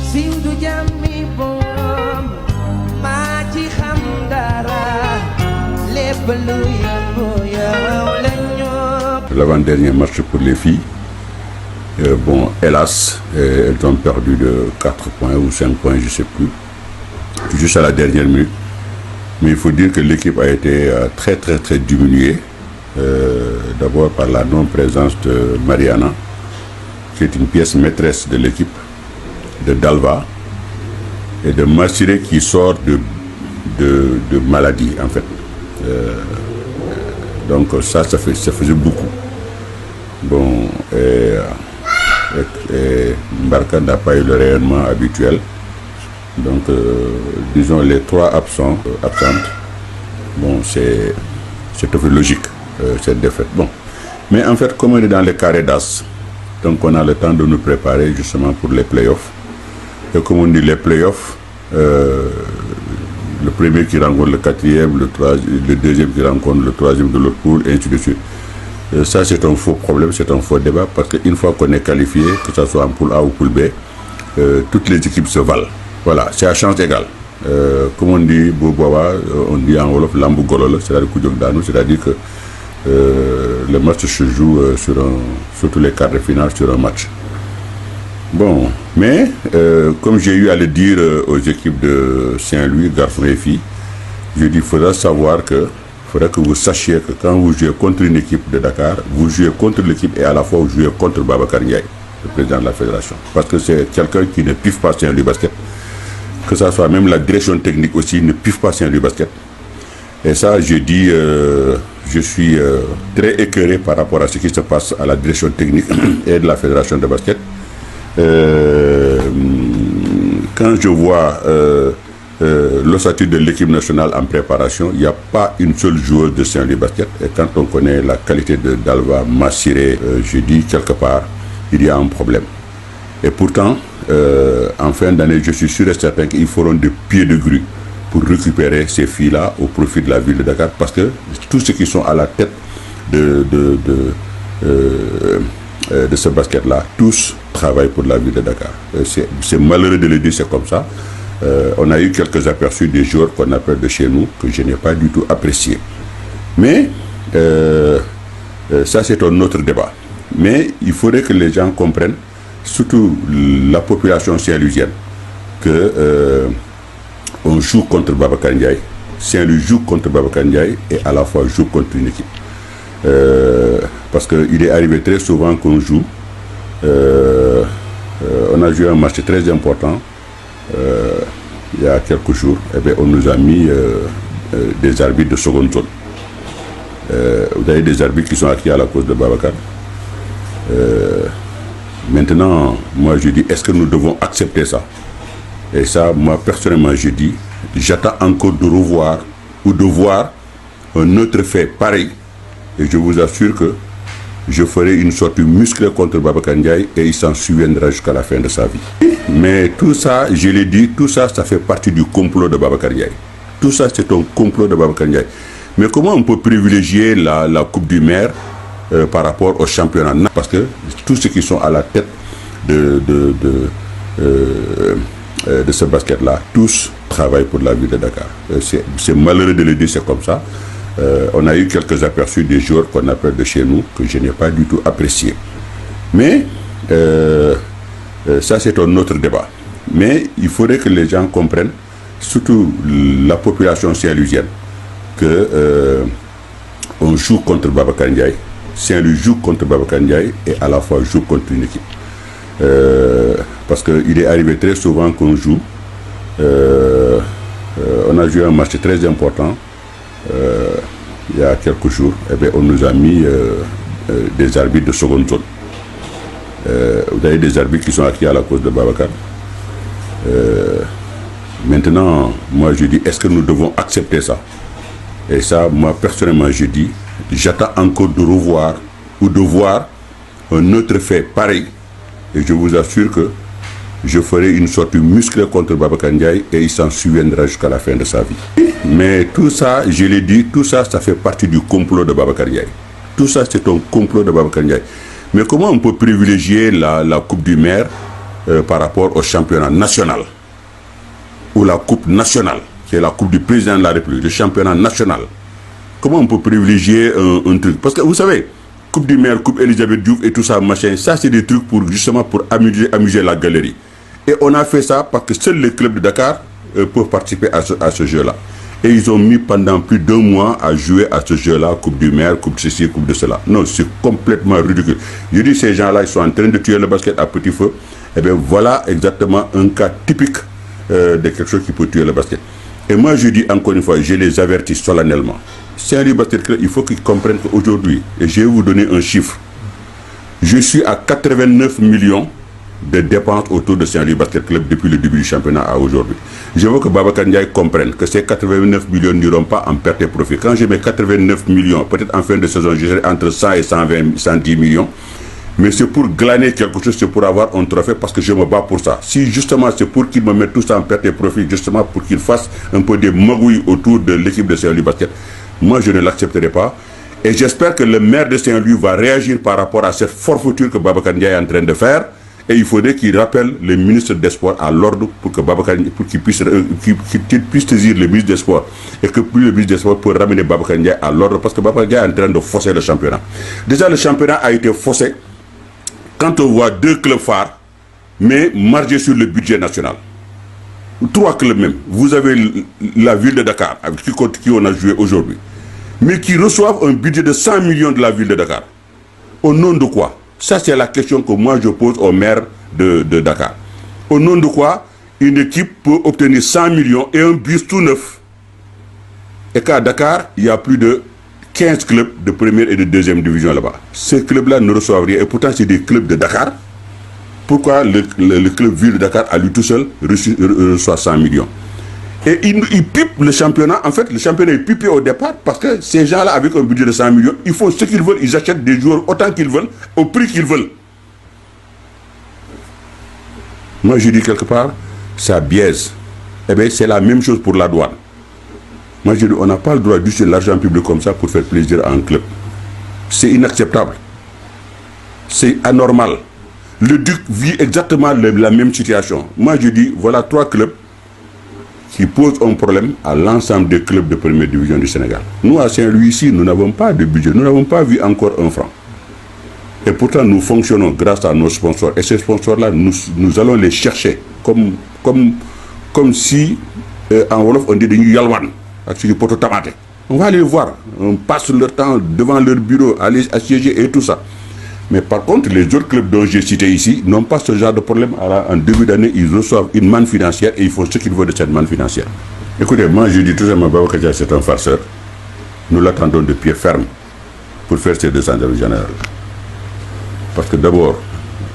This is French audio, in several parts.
Siwdu jàmmi boom maa ci xam dara lépp lu yëngu yow la ñoo. L'avant-dernier match pour les filles. Bon, hélas, elles ont perdu de 4 points ou 5 points, je ne sais plus, juste à la dernière minute. Mais il faut dire que l'équipe a été très diminuée. D'abord par la non-présence de Mariana, qui est une pièce maîtresse de l'équipe, de Dalva, et de Massiré qui sort de maladie, en fait. Donc ça faisait beaucoup. Bon, et Mbarka n'a pas eu le rayonnement habituel. Donc, disons, les 3 absentes, bon, c'est tout à fait logique, cette défaite. Bon. Mais en fait, comme on est dans les carrés d'as, donc on a le temps de nous préparer justement pour les playoffs. Et comme on dit, les playoffs, le premier qui rencontre le quatrième, le deuxième qui rencontre le troisième de l'autre poule, et ainsi de suite. Ça, c'est un faux problème, c'est un faux débat, parce qu'une fois qu'on est qualifié, que ce soit en poule A ou poule B, toutes les équipes se valent. Voilà, c'est à chance égale. Comme on dit, on dit en Wolof, Lambu Golol, c'est-à-dire que le match se joue sur tous les quarts de finale sur un match. Bon, mais comme j'ai eu à le dire aux équipes de Saint-Louis, garçons et filles, je dis qu'il faudra savoir que vous sachiez que quand vous jouez contre une équipe de Dakar, vous jouez contre l'équipe et à la fois vous jouez contre Babacar Ndiaye, le président de la fédération. Parce que c'est quelqu'un qui ne piffe pas Saint-Louis Basket. Que ça soit même la direction technique aussi ne piffe pas Saint-Louis Basket. Et ça, je dis, je suis très écœuré par rapport à ce qui se passe à la direction technique et de la fédération de basket. Quand je vois l'ossature de l'équipe nationale en préparation, il n'y a pas une seule joueuse de Saint-Louis Basket. Et quand on connaît la qualité de Dalva, Massiré, je dis quelque part, il y a un problème. Et pourtant, en fin d'année, je suis sûr et certain qu'ils feront des pieds de grue pour récupérer ces filles-là au profit de la ville de Dakar, parce que tous ceux qui sont à la tête de ce basket-là, tous travaillent pour la ville de Dakar. C'est malheureux de le dire, c'est comme ça. On a eu quelques aperçus des joueurs qu'on appelle de chez nous, que je n'ai pas du tout apprécié. Mais ça, c'est un autre débat. Mais il faudrait que les gens comprennent, surtout la population saint-louisienne, que on joue contre Babacar Ndiaye. Saint-Louis joue contre Babacar Ndiaye et à la fois joue contre une équipe. Parce qu'il est arrivé très souvent qu'on joue. On a joué un match très important il y a quelques jours. Et bien, on nous a mis des arbitres de seconde zone. Vous avez des arbitres qui sont acquis à la cause de Babacar. Maintenant, moi je dis, est-ce que nous devons accepter ça? Et ça, moi personnellement, je dis, j'attends encore de revoir ou de voir un autre fait pareil. Et je vous assure que je ferai une sorte musclée contre Babacar Ndiaye et il s'en souviendra jusqu'à la fin de sa vie. Mais tout ça, je l'ai dit, tout ça, ça fait partie du complot de Babacar Ndiaye. Tout ça, c'est un complot de Babacar Ndiaye. Mais comment on peut privilégier la Coupe du Maire par rapport au championnat? Parce que tous ceux qui sont à la tête de ce basket-là, tous travaillent pour la ville de Dakar. C'est malheureux de le dire, c'est comme ça. On a eu quelques aperçus des joueurs qu'on appelle de chez nous, que je n'ai pas du tout apprécié. Mais ça, c'est un autre débat. Mais il faudrait que les gens comprennent, surtout la population saint-louisienne, que on joue contre Babacar Ndiaye. Saint-Louis joue contre Babacar Ndiaye et à la fois joue contre une équipe. Parce qu'il est arrivé très souvent qu'on joue. On a joué un match très important il y a quelques jours. Et bien, on nous a mis des arbitres de seconde zone. Vous avez des arbitres qui sont acquis à la cause de Babacar. Maintenant, moi je dis, est-ce que nous devons accepter ça? Et ça, moi personnellement, je dis, j'attends encore de revoir ou de voir un autre fait pareil. Et je vous assure que je ferai une sorte musclée contre Babacar Ndiaye et il s'en souviendra jusqu'à la fin de sa vie. Mais tout ça, je l'ai dit, tout ça, ça fait partie du complot de Babacar Ndiaye. Tout ça, c'est un complot de Babacar Ndiaye. Mais comment on peut privilégier la Coupe du Maire par rapport au championnat national ou la coupe nationale, qui est la coupe du président de la République, le championnat national. Comment on peut privilégier un truc? Parce que vous savez, coupe du maire, coupe Elisabeth Diouf et tout ça, machin, ça c'est des trucs pour justement pour amuser la galerie. Et on a fait ça parce que seuls les clubs de Dakar peuvent participer à ce jeu-là. Et ils ont mis pendant plus d'1 mois à jouer à ce jeu-là, coupe du maire, coupe de ceci, coupe de cela. Non, c'est complètement ridicule. Je dis, ces gens-là, ils sont en train de tuer le basket à petit feu. Et bien voilà exactement un cas typique de quelque chose qui peut tuer le basket. Et moi, je dis encore une fois, je les avertis solennellement. Saint-Louis Basket Club, il faut qu'ils comprennent qu'aujourd'hui, et je vais vous donner un chiffre, je suis à 89 millions de dépenses autour de Saint-Louis Basket Club depuis le début du championnat à aujourd'hui. Je veux que Babacar Ndiaye comprenne que ces 89 millions n'iront pas en perte et profit. Quand je mets 89 millions, peut-être en fin de saison, je serai entre 100 et 120, 110 millions. Mais c'est pour glaner quelque chose, c'est pour avoir un trophée parce que je me bats pour ça. Si justement c'est pour qu'ils me mettent tout ça en perte et profit, justement pour qu'ils fassent un peu des magouilles autour de l'équipe de Saint-Louis Basket, moi je ne l'accepterai pas. Et j'espère que le maire de Saint-Louis va réagir par rapport à cette forfaiture que Babacar Ndiaye est en train de faire. Et il faudrait qu'il rappelle le ministre des Sports à l'ordre pour que Babacar pour qu'il puisse saisir le ministre des Sports et que plus le ministre des Sports peut ramener Babacar Ndiaye à l'ordre parce que Babacar Ndiaye est en train de fausser le championnat. Déjà le championnat a été faussé quand on voit 2 clubs phares mais marger sur le budget national. 3 clubs même. Vous avez la ville de Dakar avec qui on a joué aujourd'hui, mais qui reçoivent un budget de 100 millions de la ville de Dakar. Au nom de quoi? Ça, c'est la question que moi je pose au maire de Dakar. Au nom de quoi une équipe peut obtenir 100 millions et un bus tout neuf? Et qu'à Dakar, il y a plus de 15 clubs de première et de deuxième division là-bas. Ces clubs-là ne reçoivent rien. Et pourtant, c'est des clubs de Dakar. Pourquoi le club ville de Dakar, à lui tout seul, reçoit 100 millions? Et ils pipent le championnat. En fait, le championnat est pipé au départ parce que ces gens-là, avec un budget de 100 millions, ils font ce qu'ils veulent. Ils achètent des joueurs autant qu'ils veulent, au prix qu'ils veulent. Moi, je dis quelque part, ça biaise. Eh bien, c'est la même chose pour la douane. Moi, je dis, on n'a pas le droit d'utiliser l'argent public comme ça pour faire plaisir à un club. C'est inacceptable. C'est anormal. Le Duc vit exactement la même situation. Moi, je dis, voilà 3 clubs qui pose un problème à l'ensemble des clubs de première division du Sénégal. Nous, à Saint-Louis, ici, nous n'avons pas de budget. Nous n'avons pas vu encore 1 franc. Et pourtant, nous fonctionnons grâce à nos sponsors. Et ces sponsors-là, nous allons les chercher comme si, en Wolof, on dit de Yalwan, on va aller voir. On passe leur temps devant leur bureau, aller assiéger et tout ça. Mais par contre, les autres clubs dont j'ai cité ici n'ont pas ce genre de problème. Alors, en début d'année, ils reçoivent une manne financière et ils font ce qu'ils veulent de cette manne financière. Écoutez, moi je dis tout simplement, Babacar Ndiaye, c'est un farceur. Nous l'attendons de pied ferme pour faire ces descentes générales. Parce que d'abord,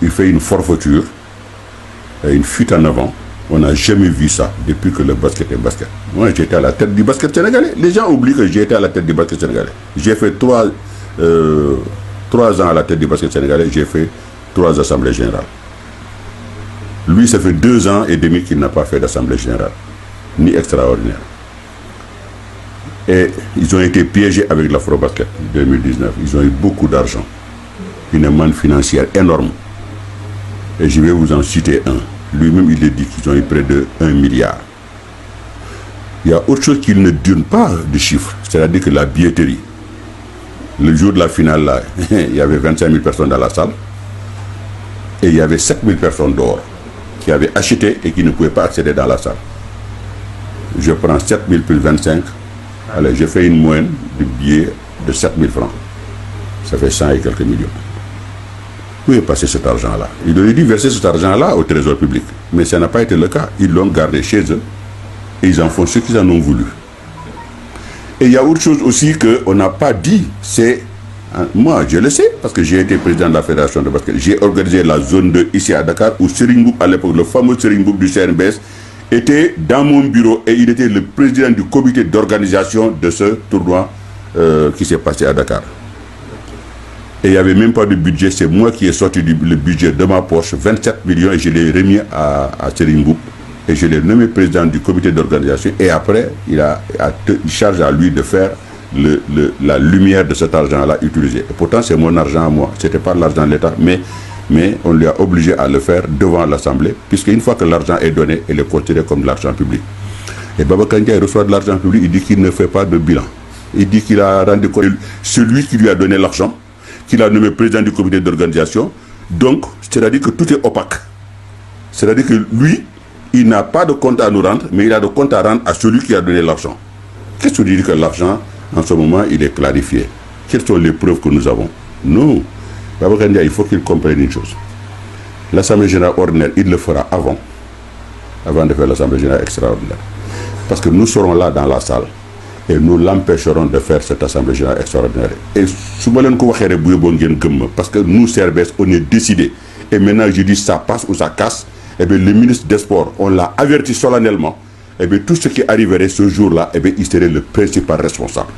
il fait une forfaiture, une fuite en avant. On n'a jamais vu ça depuis que le basket est basket. Moi, j'étais à la tête du basket sénégalais. Les gens oublient que j'ai été à la tête du basket sénégalais. J'ai fait 3 ans à la tête du basket sénégalais, j'ai fait 3 assemblées générales. Lui, ça fait 2 ans et demi qu'il n'a pas fait d'assemblée générale, ni extraordinaire. Et ils ont été piégés avec l'Afrobasket 2019. Ils ont eu beaucoup d'argent, une manne financière énorme. Et je vais vous en citer un. Lui-même, il a dit qu'ils ont eu près de 1 milliard. Il y a autre chose qu'il ne donne pas de chiffres, c'est-à-dire que la billetterie. Le jour de la finale, là, il y avait 25 000 personnes dans la salle. Et il y avait 7 000 personnes dehors qui avaient acheté et qui ne pouvaient pas accéder dans la salle. Je prends 7 000 plus 25. Allez, je fais une moyenne de billets de 7 000 francs. Ça fait 100 et quelques millions. Où est passé cet argent-là? Il aurait dû verser cet argent-là au trésor public. Mais ça n'a pas été le cas. Ils l'ont gardé chez eux. Et ils en font ce qu'ils en ont voulu. Et il y a autre chose aussi qu'on n'a pas dit, c'est, moi je le sais, parce que j'ai été président de la fédération de basket, j'ai organisé la zone 2 ici à Dakar, où Serigne Mboup, à l'époque, le fameux Serigne Mboup du CNBS, était dans mon bureau et il était le président du comité d'organisation de ce tournoi qui s'est passé à Dakar. Et il n'y avait même pas de budget, c'est moi qui ai sorti le budget de ma poche, 27 millions, et je l'ai remis à Serigne Mboup. Et je l'ai nommé président du comité d'organisation. Et après, il charge à lui de faire la lumière de cet argent-là utilisé. Et pourtant, c'est mon argent à moi. Ce n'était pas l'argent de l'État. Mais mais on lui a obligé à le faire devant l'Assemblée, puisqu'une fois que l'argent est donné, il est considéré comme de l'argent public. Et Babacar Ndiaye reçoit de l'argent public, il dit qu'il ne fait pas de bilan. Il dit qu'il a rendu compte celui qui lui a donné l'argent, qu'il a nommé président du comité d'organisation. Donc, c'est-à-dire que tout est opaque. C'est-à-dire que lui, il n'a pas de compte à nous rendre, mais il a de compte à rendre à celui qui a donné l'argent. Qu'est-ce que dit que l'argent, en ce moment, il est clarifié? Quelles sont les preuves que nous avons? Non. Babacar Ndiaye, il faut qu'il comprenne une chose. L'Assemblée générale ordinaire, il le fera avant de faire l'Assemblée générale extraordinaire. Parce que nous serons là dans la salle et nous l'empêcherons de faire cette Assemblée générale extraordinaire. Et parce que nous, CRBS, on est décidé. Et maintenant, je dis ça passe ou ça casse. Et bien, le ministre des Sports, on l'a averti solennellement. Et bien, tout ce qui arriverait ce jour-là, et bien, il serait le principal responsable.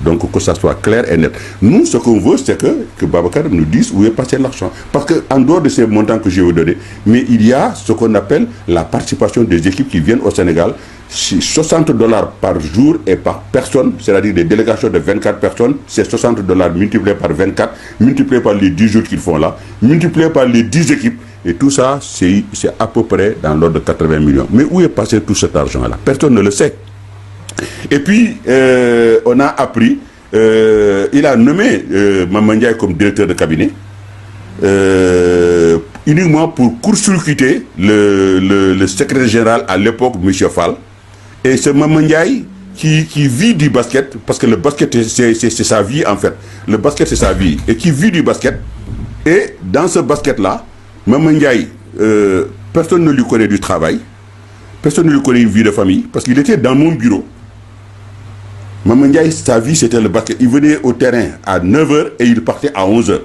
Donc, que ça soit clair et net. Nous, ce qu'on veut, c'est que Babacar nous dise où est passé l'argent. Parce qu'en dehors de ces montants que je vais vous donner, mais il y a ce qu'on appelle la participation des équipes qui viennent au Sénégal. $60 par jour et par personne, c'est-à-dire des délégations de 24 personnes, c'est $60 multiplié par 24, multiplié par les 10 jours qu'ils font là, multiplié par les 10 équipes. Et tout ça, c'est à peu près dans l'ordre de 80 millions. Mais où est passé tout cet argent-là? Personne ne le sait. Et puis, on a appris, il a nommé Maman Ndiaye comme directeur de cabinet, uniquement pour court-circuiter le secrétaire général à l'époque, M. Fall. Et c'est Maman Ndiaye qui vit du basket, parce que le basket, c'est sa vie en fait. Le basket, c'est sa vie. Et qui vit du basket. Et dans ce basket-là, Maman Ndiaye, personne ne lui connaît du travail. Personne ne lui connaît une vie de famille, parce qu'il était dans mon bureau. Maman Ndiaye, sa vie, c'était le basket. Il venait au terrain à 9h et il partait à 11h.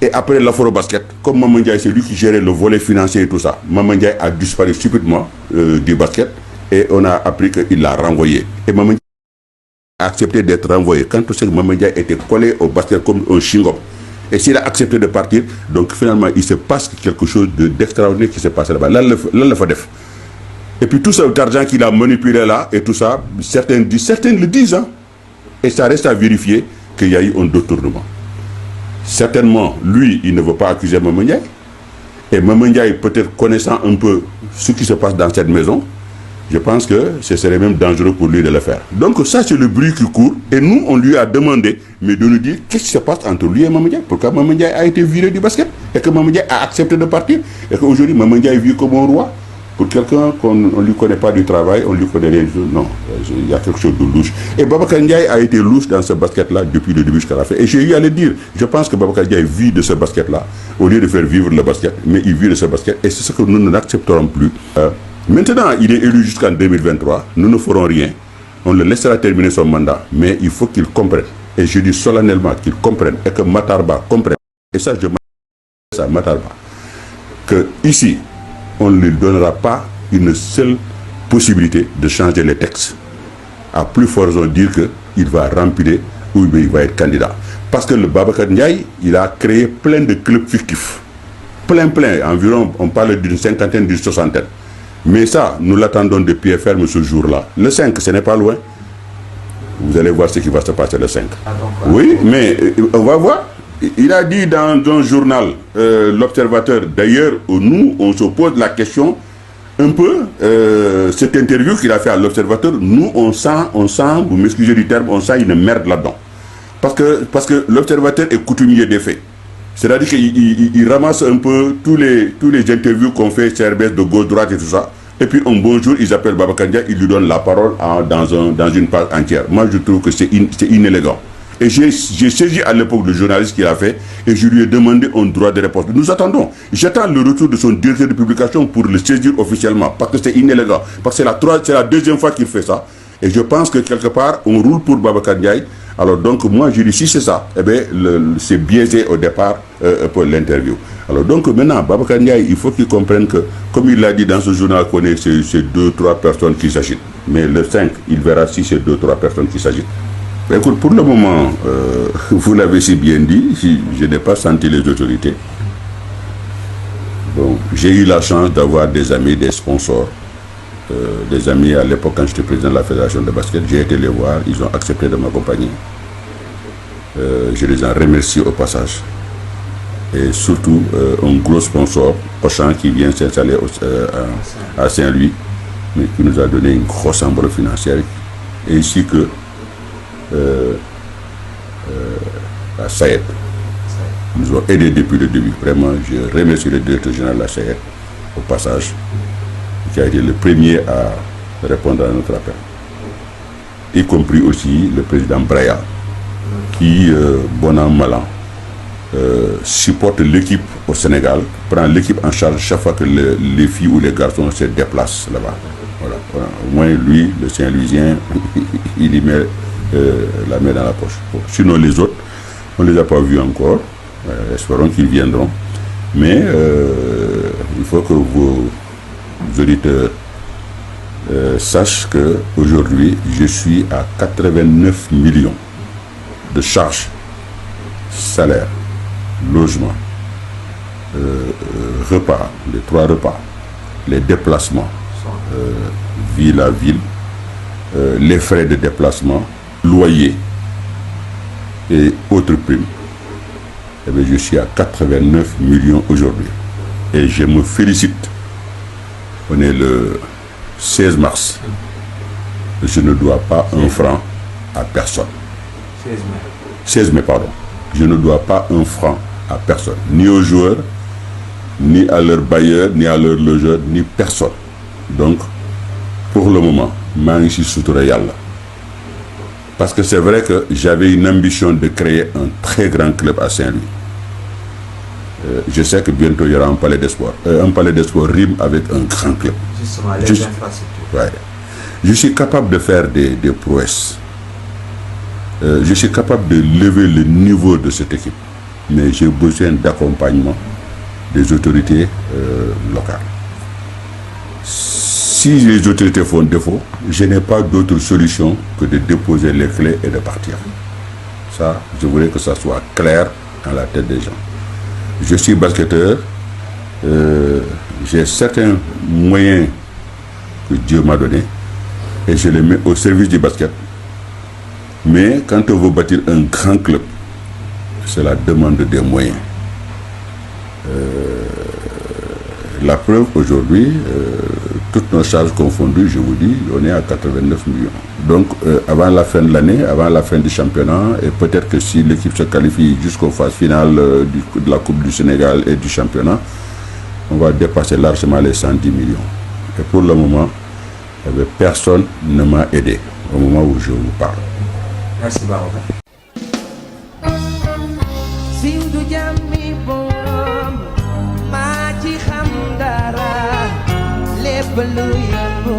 Et après l'afro-basket, comme Maman Ndiaye, c'est lui qui gérait le volet financier et tout ça, Maman Ndiaye a disparu subitement du basket et on a appris qu'il l'a renvoyé. Et Maman Ndiaye a accepté d'être renvoyé. Quand on sait que Maman Ndiaye était collé au basket comme un chewing-gum, et s'il a accepté de partir, donc finalement, il se passe quelque chose d'extraordinaire qui s'est passé là-bas. Là, le FADEF. Et puis tout cet argent qu'il a manipulé là et tout ça, certains le disent, hein, et ça reste à vérifier qu'il y a eu un détournement. Certainement, lui, il ne veut pas accuser Maman Ndiaye. Et Maman Ndiaye, peut-être connaissant un peu ce qui se passe dans cette maison, je pense que ce serait même dangereux pour lui de le faire. Donc ça, c'est le bruit qui court. Et nous, on lui a demandé, mais de nous dire qu'est-ce qui se passe entre lui et Maman Ndiaye. Pourquoi Maman Ndiaye a été viré du basket et que Maman Ndiaye a accepté de partir. Et qu'aujourd'hui, Maman Ndiaye vit comme un roi. Pour quelqu'un qu'on ne lui connaît pas du travail, on lui connaît rien du tout. Non, il y a quelque chose de louche. Et Babacar Ndiaye a été louche dans ce basket-là depuis le début jusqu'à la fin. Et j'ai eu à le dire. Je pense que Babacar Ndiaye vit de ce basket-là, au lieu de faire vivre le basket, mais il vit de ce basket. Et c'est ce que nous n'accepterons plus. Maintenant, il est élu jusqu'en 2023. Nous ne ferons rien. On le laissera terminer son mandat. Mais il faut qu'il comprenne. Et je dis solennellement qu'il comprenne. Et que Matarba comprenne. Et ça, je m'adresse à Matarba. Que ici, on ne lui donnera pas une seule possibilité de changer les textes. À plus forte raison dire qu'il va remplir ou il va être candidat. Parce que le Babacar Ndiaye, il a créé plein de clubs fictifs. Plein. Environ, on parle d'une cinquantaine, d'une soixantaine. Mais ça, nous l'attendons de pied ferme ce jour-là. Le 5, ce n'est pas loin. Vous allez voir ce qui va se passer le 5. Oui, mais on va voir. Il a dit dans un journal, l'Observateur, d'ailleurs, nous, on se pose la question, un peu, cette interview qu'il a fait à l'Observateur, nous, on sent, vous m'excusez du terme, on sent une merde là-dedans. Parce que l'Observateur est coutumier des faits. C'est-à-dire qu'il ramasse un peu tous les interviews qu'on fait, CRBS de gauche-droite et tout ça. Et puis un bon jour, ils appellent Babacar Ndiaye, ils lui donnent la parole dans une page entière. Moi, je trouve que c'est inélégant. Et j'ai saisi à l'époque le journaliste qu'il a fait et je lui ai demandé un droit de réponse. Nous attendons. J'attends le retour de son directeur de publication pour le saisir officiellement parce que c'est inélégant. Parce que c'est la deuxième fois qu'il fait ça. Et je pense que quelque part, on roule pour Babacar Ndiaye. Alors donc moi je dis si c'est ça, eh bien c'est biaisé au départ pour l'interview. Alors donc maintenant, Babacar Ndiaye, il faut qu'il comprenne que, comme il l'a dit dans ce journal qu'on est, c'est 2-3 personnes qui s'agitent. Mais le 5, il verra si c'est 2-3 personnes qui s'agitent. Écoute, pour le moment, vous l'avez si bien dit, je n'ai pas senti les autorités. Bon, j'ai eu la chance d'avoir des amis, des sponsors, des amis à l'époque quand j'étais président de la fédération de basket. J'ai été les voir, ils ont accepté de m'accompagner. Je les en remercie au passage. et surtout un gros sponsor, Auchan, qui vient s'installer à Saint-Louis, mais qui nous a donné une grosse enveloppe financière, ainsi que la SAED. Ils nous ont aidés depuis le début. Vraiment, je remercie le directeur général de la SAED, au passage, qui a été le premier à répondre à notre appel. Y compris aussi le président Braya, qui, bon an, mal an, supporte l'équipe au Sénégal, prend l'équipe en charge chaque fois que les filles ou les garçons se déplacent là-bas. Voilà. Au moins, lui, le Saint-Louisien, il y met la main dans la poche. Bon. Sinon, les autres, on ne les a pas vus encore. Espérons qu'ils viendront. Mais il faut que vos auditeurs sachent qu'aujourd'hui, je suis à 89 millions de charges, salaire, logement, repas, les 3 repas, les déplacements, ville à ville, les frais de déplacement, loyer et autres primes. Eh bien, je suis à 89 millions aujourd'hui. Et je me félicite. On est le 16 mars. Je ne dois pas un franc à personne. 16 mai, pardon. Je ne dois pas un franc à personne. Ni aux joueurs, ni à leurs bailleurs, ni à leurs logeurs, ni personne. Donc, pour le moment, je suis sutura Yalla. Parce que c'est vrai que j'avais une ambition de créer un très grand club à Saint-Louis. Je sais que bientôt il y aura un palais des sports. Un palais des sports rime avec un grand club. Justement, les infrastructures. Ouais. Je suis capable de faire des prouesses. Je suis capable de lever le niveau de cette équipe. Mais j'ai besoin d'accompagnement des autorités locales. Si les autorités font défaut, je n'ai pas d'autre solution que de déposer les clés et de partir. Ça, je voulais que ça soit clair dans la tête des gens. Je suis basketteur, j'ai certains moyens que Dieu m'a donnés et je les mets au service du basket. Mais quand on veut bâtir un grand club, c'est la demande des moyens. La preuve aujourd'hui, toutes nos charges confondues, je vous dis, on est à 89 millions. Donc, avant la fin de l'année, avant la fin du championnat, et peut-être que si l'équipe se qualifie jusqu'aux phases finales de la Coupe du Sénégal et du championnat, on va dépasser largement les 110 millions. Et pour le moment, personne ne m'a aidé au moment où je vous parle. Merci, Baroba. Lépp lu yëngu